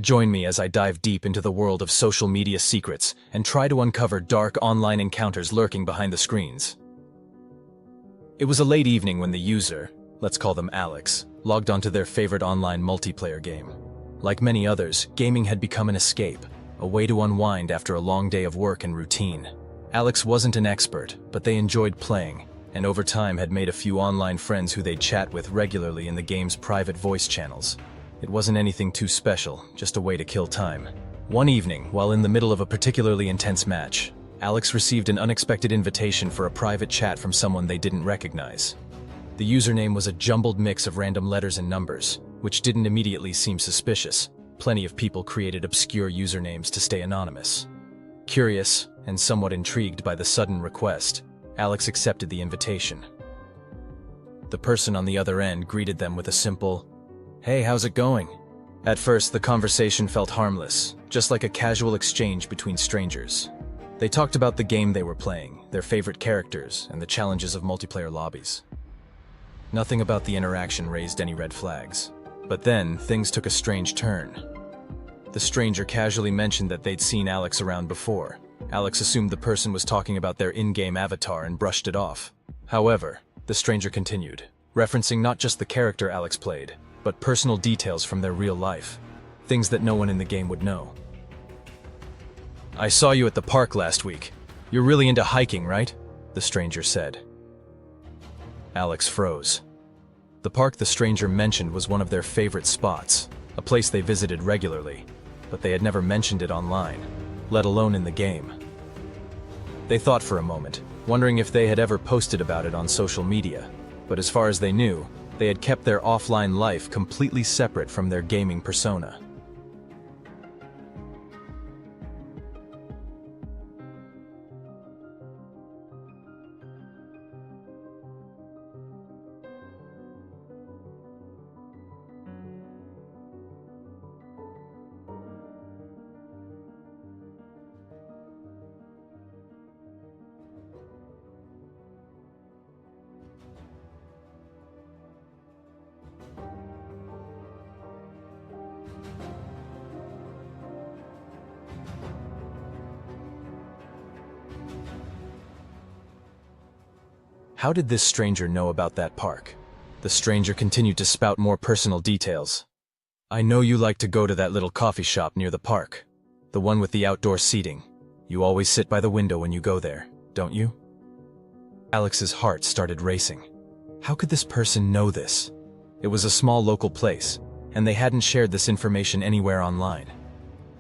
Join me as I dive deep into the world of social media secrets and try to uncover dark online encounters lurking behind the screens. It was a late evening when the user, let's call them Alex, logged onto their favorite online multiplayer game. Like many others, gaming had become an escape, a way to unwind after a long day of work and routine. Alex wasn't an expert, but they enjoyed playing, and over time had made a few online friends who they'd chat with regularly in the game's private voice channels. It wasn't anything too special, just a way to kill time. One evening, while in the middle of a particularly intense match, Alex received an unexpected invitation for a private chat from someone they didn't recognize. The username was a jumbled mix of random letters and numbers, which didn't immediately seem suspicious. Plenty of people created obscure usernames to stay anonymous. Curious, and somewhat intrigued by the sudden request, Alex accepted the invitation. The person on the other end greeted them with a simple, "Hey, how's it going?" At first, the conversation felt harmless, just like a casual exchange between strangers. They talked about the game they were playing, their favorite characters, and the challenges of multiplayer lobbies. Nothing about the interaction raised any red flags. But then, things took a strange turn. The stranger casually mentioned that they'd seen Alex around before. Alex assumed the person was talking about their in-game avatar and brushed it off. However, the stranger continued, referencing not just the character Alex played, but personal details from their real life, things that no one in the game would know. "I saw you at the park last week. You're really into hiking, right?" the stranger said. Alex froze. The park the stranger mentioned was one of their favorite spots, a place they visited regularly, but they had never mentioned it online, let alone in the game. They thought for a moment, wondering if they had ever posted about it on social media, but as far as they knew, they had kept their offline life completely separate from their gaming persona. How did this stranger know about that park? The stranger continued to spout more personal details. "I know you like to go to that little coffee shop near the park. The one with the outdoor seating. You always sit by the window when you go there, don't you?" Alex's heart started racing. How could this person know this? It was a small local place, and they hadn't shared this information anywhere online.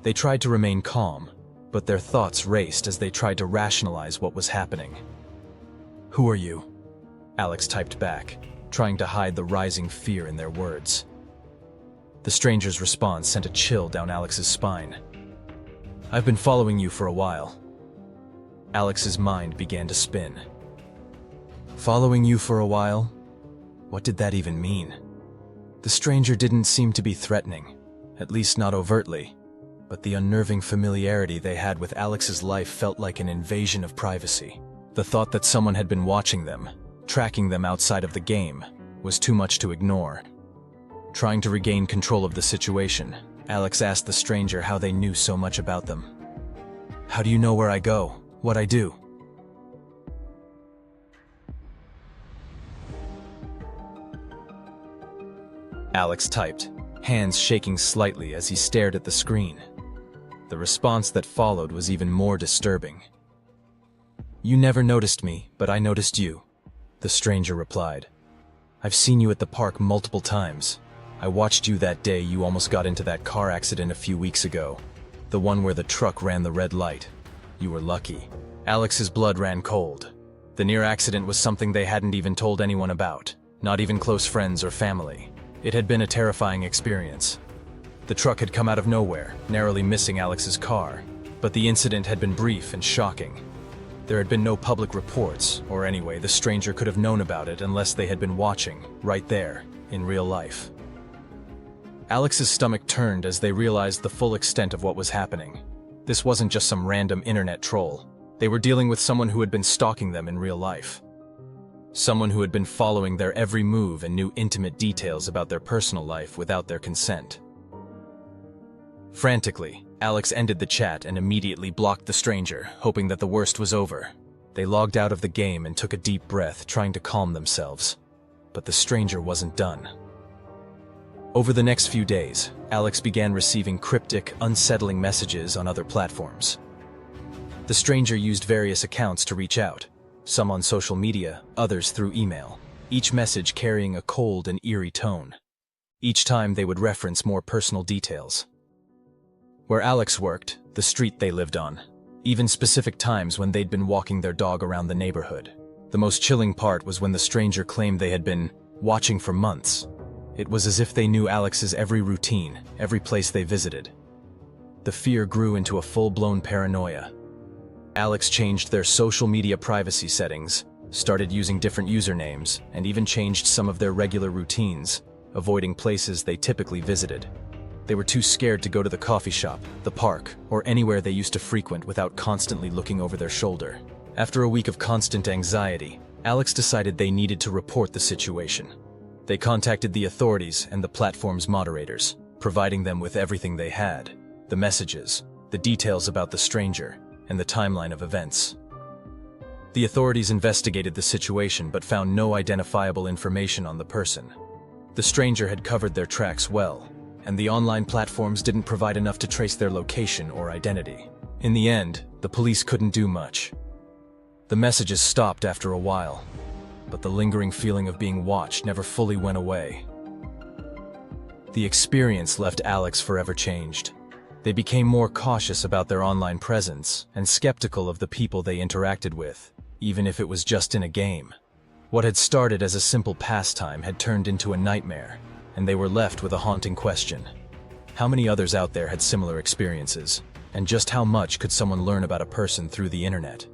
They tried to remain calm, but their thoughts raced as they tried to rationalize what was happening. "Who are you?" Alex typed back, trying to hide the rising fear in their words. The stranger's response sent a chill down Alex's spine. "I've been following you for a while." Alex's mind began to spin. Following you for a while? What did that even mean? The stranger didn't seem to be threatening, at least not overtly, but the unnerving familiarity they had with Alex's life felt like an invasion of privacy. The thought that someone had been watching them, tracking them outside of the game, was too much to ignore. Trying to regain control of the situation, Alex asked the stranger how they knew so much about them. "How do you know where I go, what I do?" Alex typed, hands shaking slightly as he stared at the screen. The response that followed was even more disturbing. "You never noticed me, but I noticed you," the stranger replied. "I've seen you at the park multiple times. I watched you that day you almost got into that car accident a few weeks ago, the one where the truck ran the red light. You were lucky." Alex's blood ran cold. The near accident was something they hadn't even told anyone about, not even close friends or family. It had been a terrifying experience. The truck had come out of nowhere, narrowly missing Alex's car, but the incident had been brief and shocking. There had been no public reports, or anyway, the stranger could have known about it unless they had been watching, right there, in real life. Alex's stomach turned as they realized the full extent of what was happening. This wasn't just some random internet troll. They were dealing with someone who had been stalking them in real life. Someone who had been following their every move and knew intimate details about their personal life without their consent. Frantically, Alex ended the chat and immediately blocked the stranger, hoping that the worst was over. They logged out of the game and took a deep breath, trying to calm themselves. But the stranger wasn't done. Over the next few days, Alex began receiving cryptic, unsettling messages on other platforms. The stranger used various accounts to reach out, some on social media, others through email, each message carrying a cold and eerie tone. Each time they would reference more personal details. Where Alex worked, the street they lived on, even specific times when they'd been walking their dog around the neighborhood. The most chilling part was when the stranger claimed they had been watching for months. It was as if they knew Alex's every routine, every place they visited. The fear grew into a full-blown paranoia. Alex changed their social media privacy settings, started using different usernames, and even changed some of their regular routines, avoiding places they typically visited. They were too scared to go to the coffee shop, the park, or anywhere they used to frequent without constantly looking over their shoulder. After a week of constant anxiety, Alex decided they needed to report the situation. They contacted the authorities and the platform's moderators, providing them with everything they had: the messages, the details about the stranger, and the timeline of events. The authorities investigated the situation but found no identifiable information on the person. The stranger had covered their tracks well, and the online platforms didn't provide enough to trace their location or identity. In the end, the police couldn't do much. The messages stopped after a while, but the lingering feeling of being watched never fully went away. The experience left Alex forever changed. They became more cautious about their online presence and skeptical of the people they interacted with, even if it was just in a game. What had started as a simple pastime had turned into a nightmare, and they were left with a haunting question. How many others out there had similar experiences, and just how much could someone learn about a person through the internet?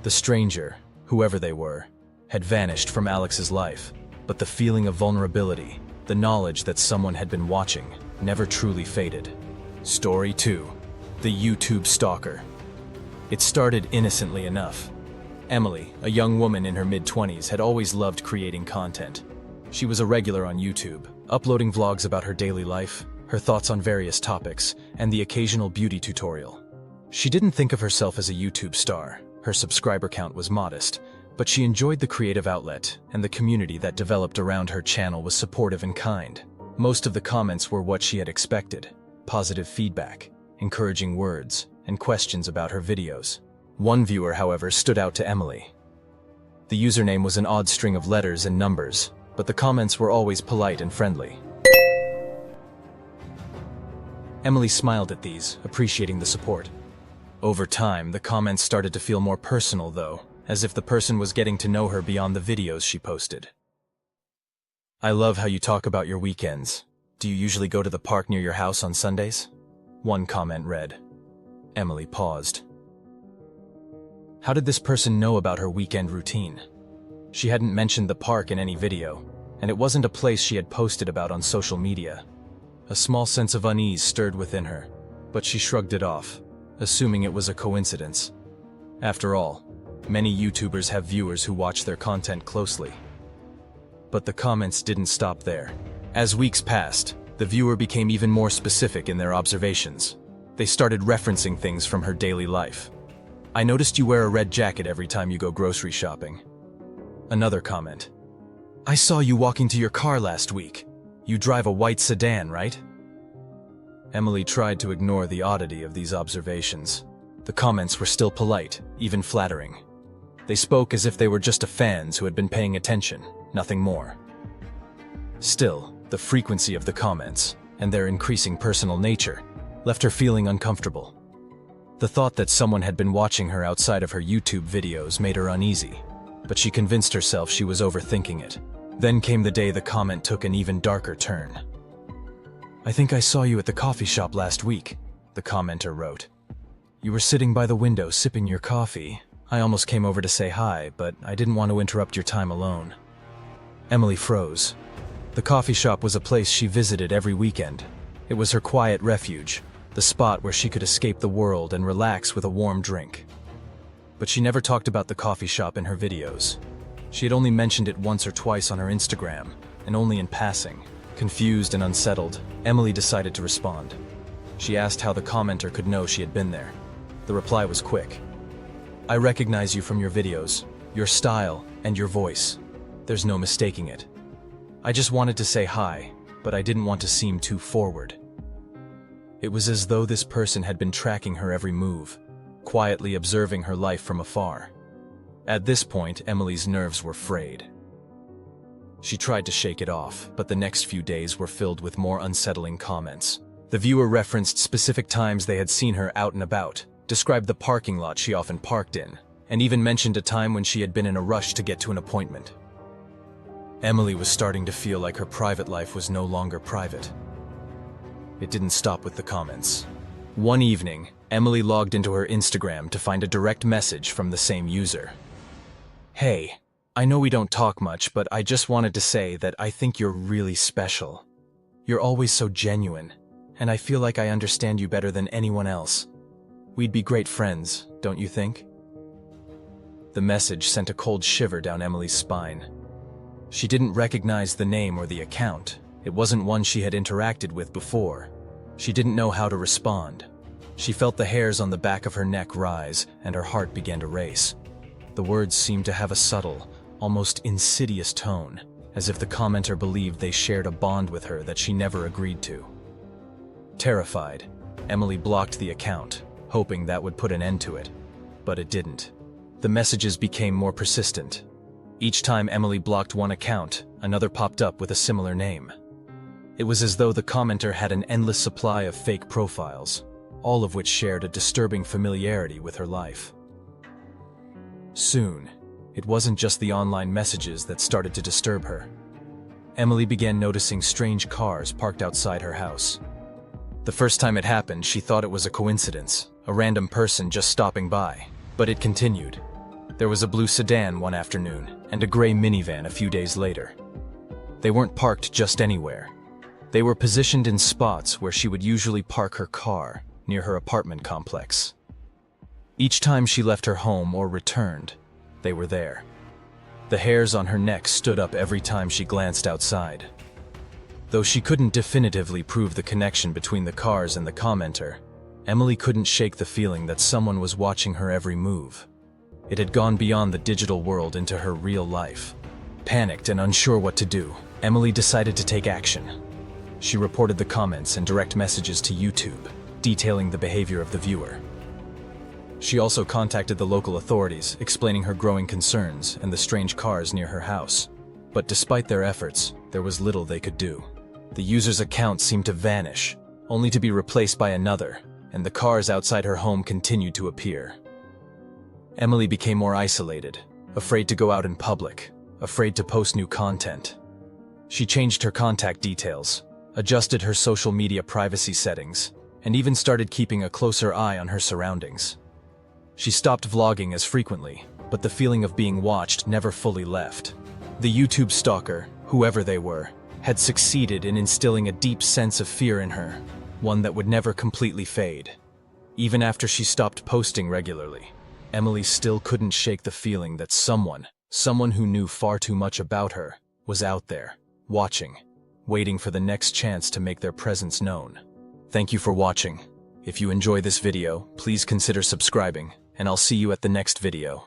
The stranger, whoever they were, had vanished from Alex's life, but the feeling of vulnerability, the knowledge that someone had been watching, never truly faded. Story 2. The YouTube Stalker. It started innocently enough. Emily, a young woman in her mid-20s, had always loved creating content. She was a regular on YouTube, uploading vlogs about her daily life, her thoughts on various topics, and the occasional beauty tutorial. She didn't think of herself as a YouTube star. Her subscriber count was modest, but she enjoyed the creative outlet, and the community that developed around her channel was supportive and kind. Most of the comments were what she had expected: positive feedback, encouraging words, and questions about her videos. One viewer, however, stood out to Emily. The username was an odd string of letters and numbers, but the comments were always polite and friendly. Emily smiled at these, appreciating the support. Over time, the comments started to feel more personal, though, as if the person was getting to know her beyond the videos she posted. "I love how you talk about your weekends. Do you usually go to the park near your house on Sundays?" One comment read. Emily paused. How did this person know about her weekend routine? She hadn't mentioned the park in any video, and it wasn't a place she had posted about on social media. A small sense of unease stirred within her, but she shrugged it off, assuming it was a coincidence. After all, many YouTubers have viewers who watch their content closely. But the comments didn't stop there. As weeks passed, the viewer became even more specific in their observations. They started referencing things from her daily life. "I noticed you wear a red jacket every time you go grocery shopping." Another comment. "I saw you walking to your car last week. You drive a white sedan, right?" Emily tried to ignore the oddity of these observations. The comments were still polite, even flattering. They spoke as if they were just fans who had been paying attention, nothing more. Still, the frequency of the comments, and their increasing personal nature, left her feeling uncomfortable. The thought that someone had been watching her outside of her YouTube videos made her uneasy, but she convinced herself she was overthinking it. Then came the day the comment took an even darker turn. "I think I saw you at the coffee shop last week," the commenter wrote. "You were sitting by the window sipping your coffee. I almost came over to say hi, but I didn't want to interrupt your time alone." Emily froze. The coffee shop was a place she visited every weekend. It was her quiet refuge, the spot where she could escape the world and relax with a warm drink. But she never talked about the coffee shop in her videos. She had only mentioned it once or twice on her Instagram, and only in passing. Confused and unsettled, Emily decided to respond. She asked how the commenter could know she had been there. The reply was quick. "I recognize you from your videos, your style, and your voice. There's no mistaking it. I just wanted to say hi, but I didn't want to seem too forward." It was as though this person had been tracking her every move, quietly observing her life from afar. At this point, Emily's nerves were frayed. She tried to shake it off, but the next few days were filled with more unsettling comments. The viewer referenced specific times they had seen her out and about, described the parking lot she often parked in, and even mentioned a time when she had been in a rush to get to an appointment. Emily was starting to feel like her private life was no longer private. It didn't stop with the comments. One evening, Emily logged into her Instagram to find a direct message from the same user. "Hey, I know we don't talk much, but I just wanted to say that I think you're really special. You're always so genuine, and I feel like I understand you better than anyone else. We'd be great friends, don't you think?" The message sent a cold shiver down Emily's spine. She didn't recognize the name or the account. It wasn't one she had interacted with before. She didn't know how to respond. She felt the hairs on the back of her neck rise, and her heart began to race. The words seemed to have a subtle, almost insidious tone, as if the commenter believed they shared a bond with her that she never agreed to. Terrified, Emily blocked the account, hoping that would put an end to it. But it didn't. The messages became more persistent. Each time Emily blocked one account, another popped up with a similar name. It was as though the commenter had an endless supply of fake profiles, all of which shared a disturbing familiarity with her life. Soon, it wasn't just the online messages that started to disturb her. Emily began noticing strange cars parked outside her house. The first time it happened, she thought it was a coincidence, a random person just stopping by, but it continued. There was a blue sedan one afternoon, and a gray minivan a few days later. They weren't parked just anywhere. They were positioned in spots where she would usually park her car, near her apartment complex. Each time she left her home or returned, they were there. The hairs on her neck stood up every time she glanced outside. Though she couldn't definitively prove the connection between the cars and the commenter, Emily couldn't shake the feeling that someone was watching her every move. It had gone beyond the digital world into her real life. Panicked and unsure what to do, Emily decided to take action. She reported the comments and direct messages to YouTube, detailing the behavior of the viewer. She also contacted the local authorities, explaining her growing concerns and the strange cars near her house. But despite their efforts, there was little they could do. The user's account seemed to vanish, only to be replaced by another, and the cars outside her home continued to appear. Emily became more isolated, afraid to go out in public, afraid to post new content. She changed her contact details, adjusted her social media privacy settings, and even started keeping a closer eye on her surroundings. She stopped vlogging as frequently, but the feeling of being watched never fully left. The YouTube stalker, whoever they were, had succeeded in instilling a deep sense of fear in her, one that would never completely fade. Even after she stopped posting regularly, Emily still couldn't shake the feeling that someone who knew far too much about her, was out there, watching, waiting for the next chance to make their presence known. Thank you for watching. If you enjoy this video, please consider subscribing, and I'll see you at the next video.